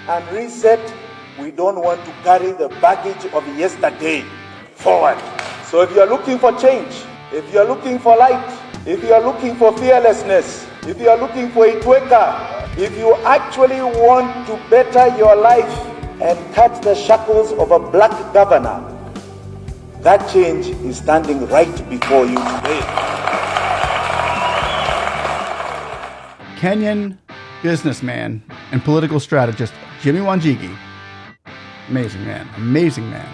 and reset. We don't want to carry the baggage of yesterday forward. So if you're looking for change, if you're looking for light, if you're looking for fearlessness, if you're looking for Itweka, if you actually want to better your life and cut the shackles of a black governor, that change is standing right before you today. Kenyan businessman and political strategist Jimmy Wanjigi, amazing man.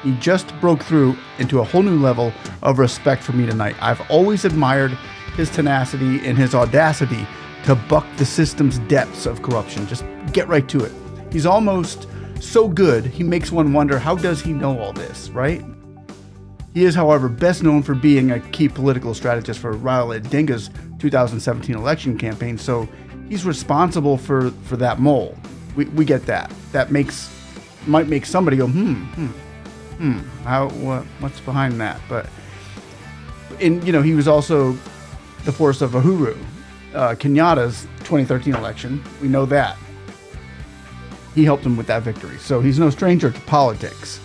He just broke through into a whole new level of respect for me tonight. I've always admired his tenacity and his audacity to buck the system's depths of corruption. Just get right to it. He's almost so good, he makes one wonder, how does he know all this, right? He is, however, best known for being a key political strategist for Raila Odinga's 2017 election campaign, so he's responsible for that mole. We get that. That might make somebody go, what's behind that? But he was also the force of Uhuru Kenyatta's 2013 election. We know that. He helped him with that victory. So he's no stranger to politics.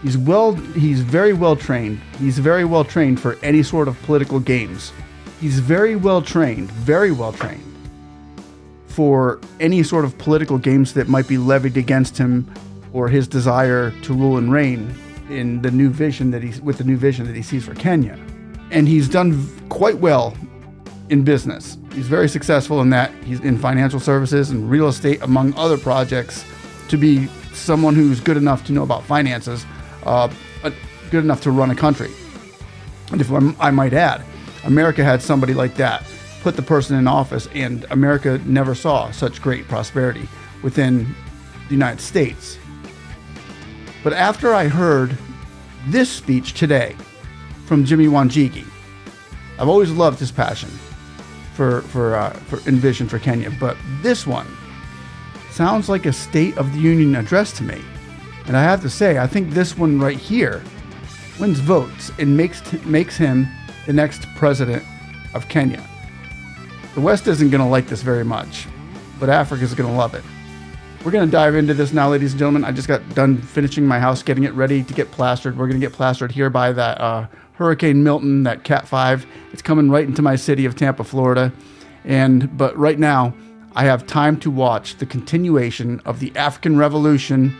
He's very well trained. He's very well trained for any sort of political games. He's very well trained for any sort of political games that might be levied against him or his desire to rule and reign in the new vision that he sees for Kenya. And he's done quite well in business. He's very successful in that. He's in financial services and real estate, among other projects, to be someone who's good enough to know about finances, good enough to run a country. And if I might add, America had somebody like that, put the person in office, and America never saw such great prosperity within the United States. But after I heard this speech today from Jimmy Wanjigi, I've always loved his passion for vision for Kenya, but this one sounds like a State of the Union address to me. And I have to say, I think this one right here wins votes and makes him the next president of Kenya. The West isn't going to like this very much, but Africa's going to love it. We're going to dive into this now, ladies and gentlemen. I just got done finishing my house, getting it ready to get plastered. We're going to get plastered here by that Hurricane Milton, that Cat 5. It's coming right into my city of Tampa, Florida. But right now, I have time to watch the continuation of the African Revolution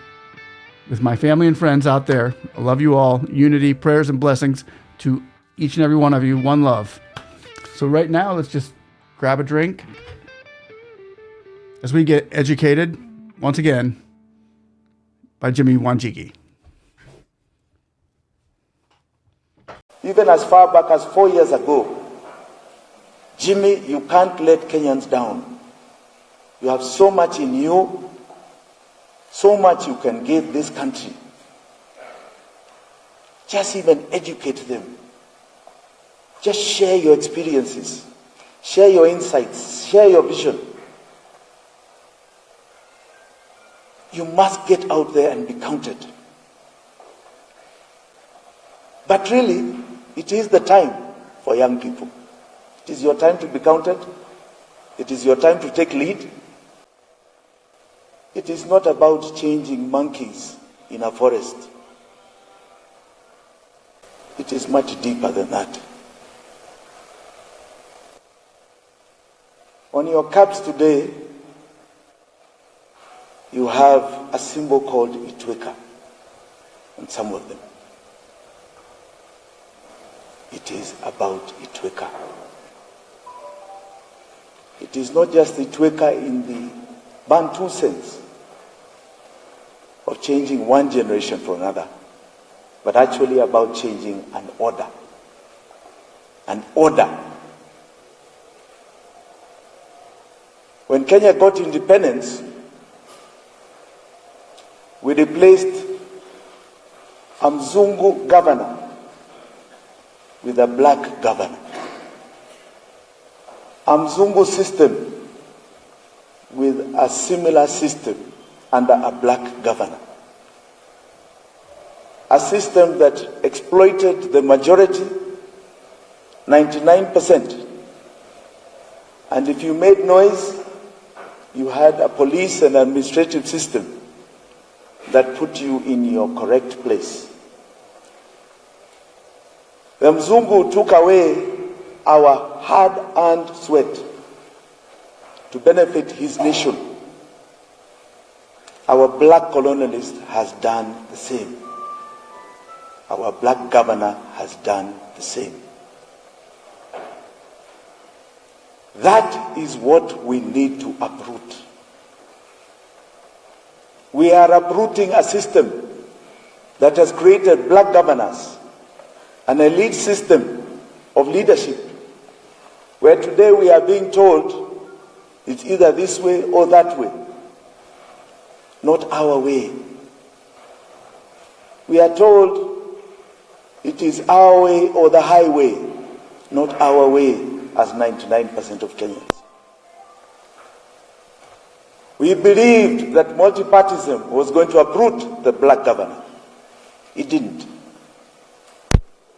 with my family and friends out there. I love you all. Unity, prayers, and blessings to each and every one of you. One love. So right now, let's just grab a drink as we get educated, once again, by Jimmy Wanjigi. Even as far back as 4 years ago, Jimmy, you can't let Kenyans down. You have so much in you, so much you can give this country. Just even educate them. Just share your experiences, share your insights, share your vision. You must get out there and be counted. But really, it is the time for young people. It is your time to be counted. It is your time to take lead. It is not about changing monkeys in a forest. It is much deeper than that. On your caps today, you have a symbol called Itweka on some of them. It is about Itweka. It is not just Itweka in the Bantu sense of changing one generation for another, but actually about changing an order. An order. When Kenya got independence, we replaced a Mzungu governor with a black governor. A Mzungu system with a similar system under a black governor. A system that exploited the majority, 99%. And if you made noise, you had a police and administrative system that put you in your correct place. The Mzungu took away our hard-earned sweat to benefit his nation. Our black colonialist has done the same. Our black governor has done the same. That is what we need to uproot. We are uprooting a system that has created black governors, an elite system of leadership, where today we are being told it's either this way or that way, not our way. We are told it is our way or the highway, not our way, as 99% of Kenyans. We believed that multipartyism was going to uproot the black governor. It didn't.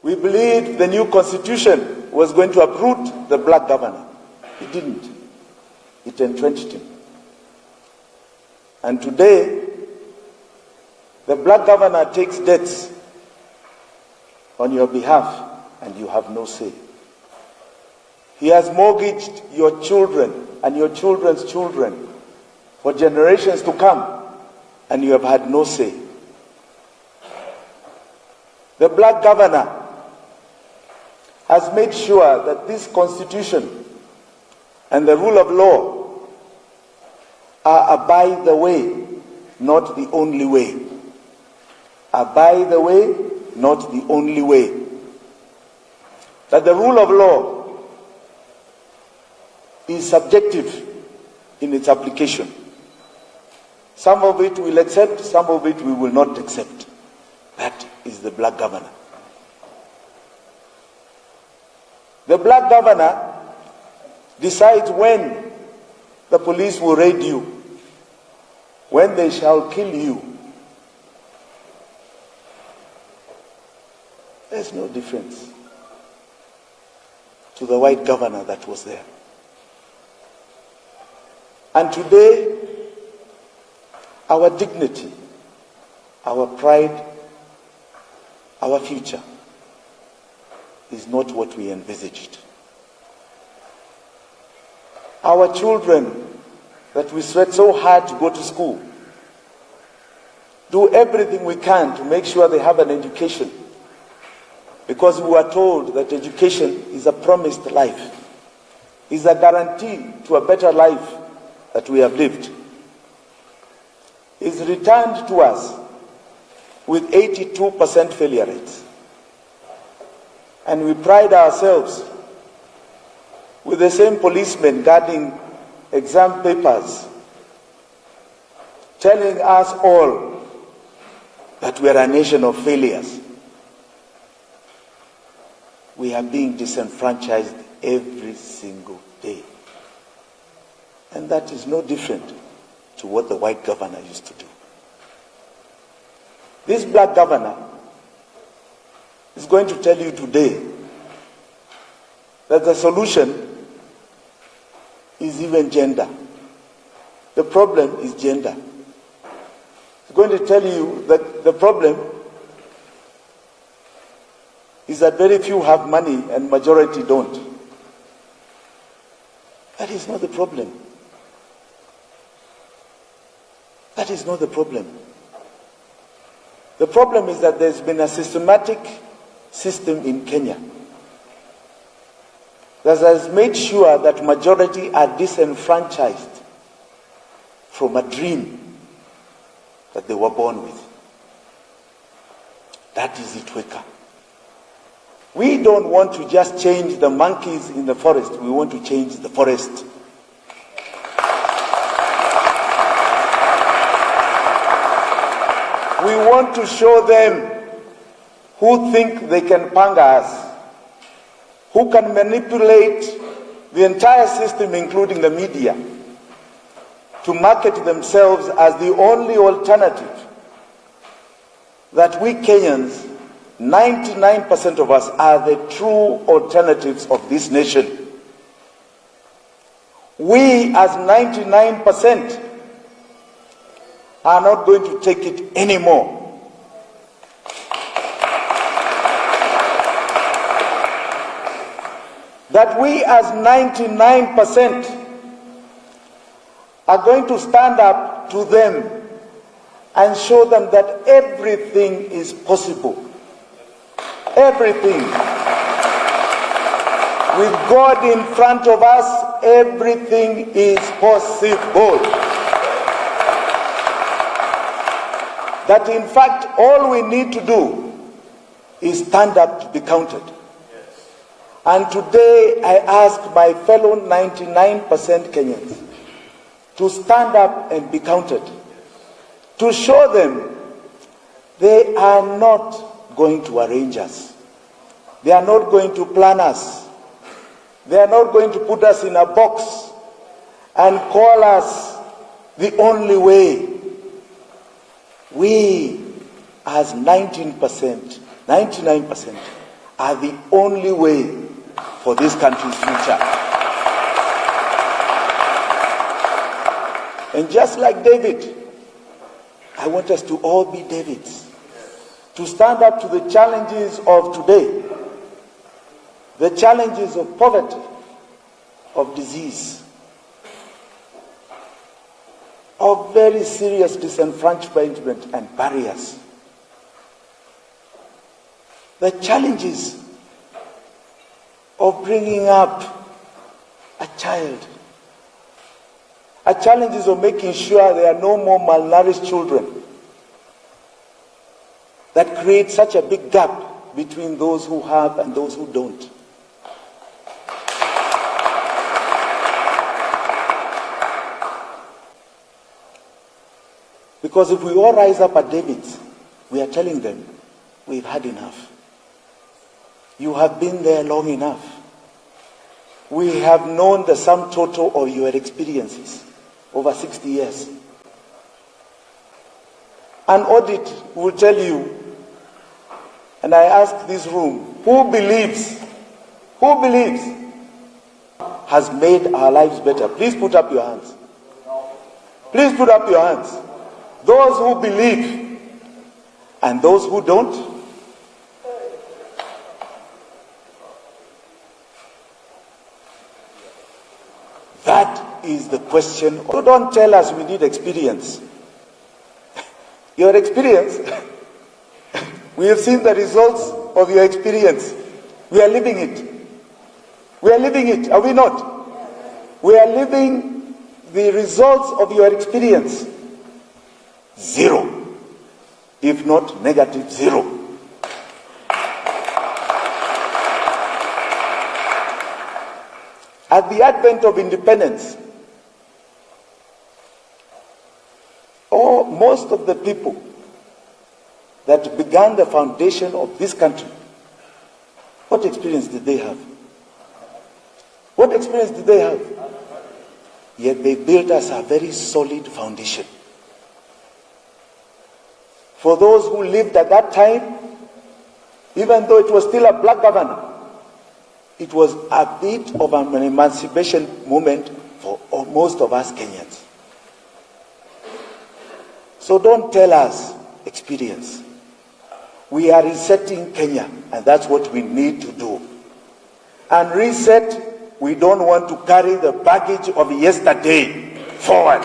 We believed the new constitution was going to uproot the black governor. It didn't. It entrenched him. And today, the black governor takes debts on your behalf and you have no say. He has mortgaged your children and your children's children for generations to come, and you have had no say. The black governor has made sure that this constitution and the rule of law are a by the way, not the only way. A by the way, not the only way. That the rule of law is subjective in its application. Some of it we'll accept, some of it we will not accept. That is the black governor. The black governor decides when the police will raid you, when they shall kill you. There's no difference to the white governor that was there. And today, our dignity, our pride, our future is not what we envisaged. Our children that we sweat so hard to go to school, do everything we can to make sure they have an education, because we were told that education is a promised life, is a guarantee to a better life that we have lived, is returned to us with 82% failure rates. And we pride ourselves with the same policemen guarding exam papers, telling us all that we are a nation of failures. We are being disenfranchised every single day. And that is no different to what the white governor used to do. This black governor is going to tell you today that the solution is even gender. The problem is gender. He's going to tell you that the problem is that very few have money and majority don't. That is not the problem. That is not the problem. The problem is that there's been a systematic system in Kenya that has made sure that majority are disenfranchised from a dream that they were born with. That is Itweka. We don't want to just change the monkeys in the forest. We want to change the forest. We want to show them who think they can panga us, who can manipulate the entire system, including the media, to market themselves as the only alternative. That we Kenyans, 99% of us, are the true alternatives of this nation. we as 99% are not going to take it anymore. That we as 99% are going to stand up to them and show them that everything is possible. Everything. With God in front of us, everything is possible. That in fact, all we need to do is stand up to be counted. And today I ask my fellow 99% Kenyans to stand up and be counted. To show them they are not going to arrange us. They are not going to plan us. They are not going to put us in a box and call us the only way. We as 99% are the only way for this country's future. And just like David, I want us to all be Davids, to stand up to the challenges of today, the challenges of poverty, of disease, of very serious disenfranchisement and barriers, the challenges of bringing up a child, challenges of making sure there are no more malnourished children, that create such a big gap between those who have and those who don't. Because if we all rise up at David's, we are telling them, we've had enough. You have been there long enough. We have known the sum total of your experiences over 60 years. An audit will tell you, and I ask this room, who believes has made our lives better? Please put up your hands. Please put up your hands. Those who believe and those who don't. That is the question. So don't tell us we need experience. Your experience, we have seen the results of your experience. We are living it. We are living it, are we not? We are living the results of your experience. Zero, if not negative zero. At the advent of independence, most of the people that began the foundation of this country, what experience did they have? What experience did they have? Yet they built us a very solid foundation. For those who lived at that time, even though it was still a black governor, it was a bit of an emancipation moment for most of us Kenyans. So don't tell us experience. We are resetting Kenya, and that's what we need to do. And reset, we don't want to carry the baggage of yesterday forward.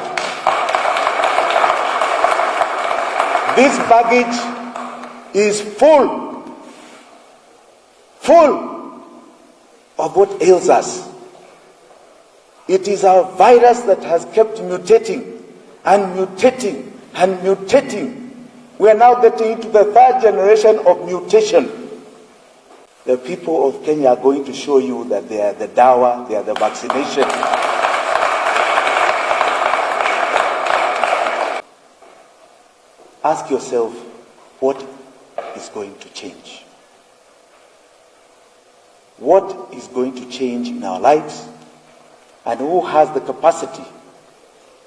This baggage is full of what ails us. It is our virus that has kept mutating and mutating and mutating. We are now getting into the third generation of mutation. The people of Kenya are going to show you that they are the dawa, they are the vaccination. Ask yourself, what is going to change? What is going to change in our lives? And who has the capacity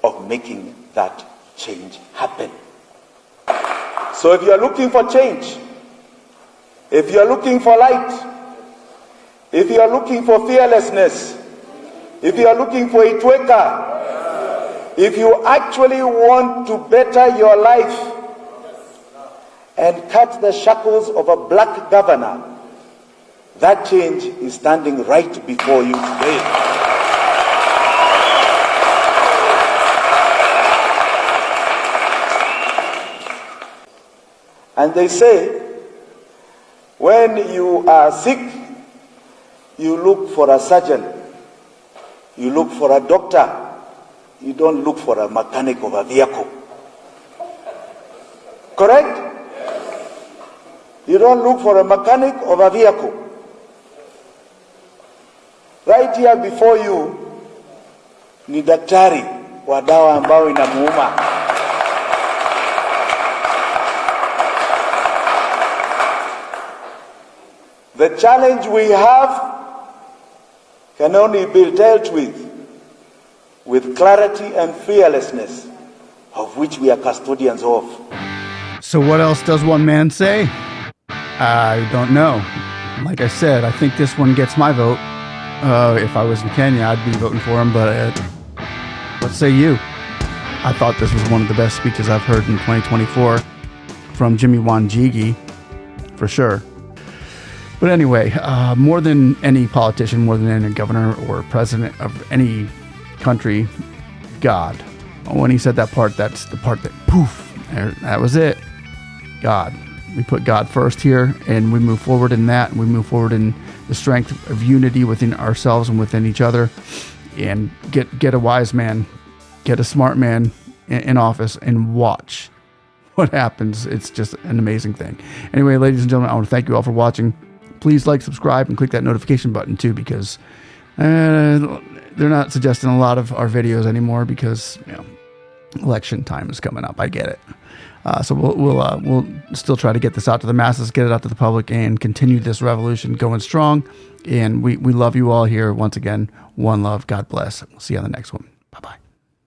of making that change happen? So if you are looking for change, if you are looking for light, if you are looking for fearlessness, if you are looking for a Tweka, if you actually want to better your life and cut the shackles of a black governor, that change is standing right before you today. And they say, when you are sick, you look for a surgeon, you look for a doctor, you don't look for a mechanic of a vehicle. Correct? You don't look for a mechanic of a vehicle. Right here before you ni daktari wa dawa ambao inamuuma. The challenge we have can only be dealt with clarity and fearlessness, of which we are custodians of. So what else does one man say? I don't know. Like I said, I think this one gets my vote. If I was in Kenya, I'd be voting for him, but what say you? I thought this was one of the best speeches I've heard in 2024 from Jimmy Wanjigi, for sure. But anyway, more than any politician, more than any governor or president of any country, God. When he said that part, that's the part that poof, that was it. God. We put God first here, and we move forward in that, and we move forward in the strength of unity within ourselves and within each other, and get a wise man, get a smart man in office, and watch what happens. It's just an amazing thing. Anyway, ladies and gentlemen, I want to thank you all for watching. Please like, subscribe, and click that notification button too, because they're not suggesting a lot of our videos anymore because, you know, election time is coming up. I get it. So we'll still try to get this out to the masses, get it out to the public, and continue this revolution going strong. And we love you all here. Once again, one love. God bless. We'll see you on the next one. Bye-bye.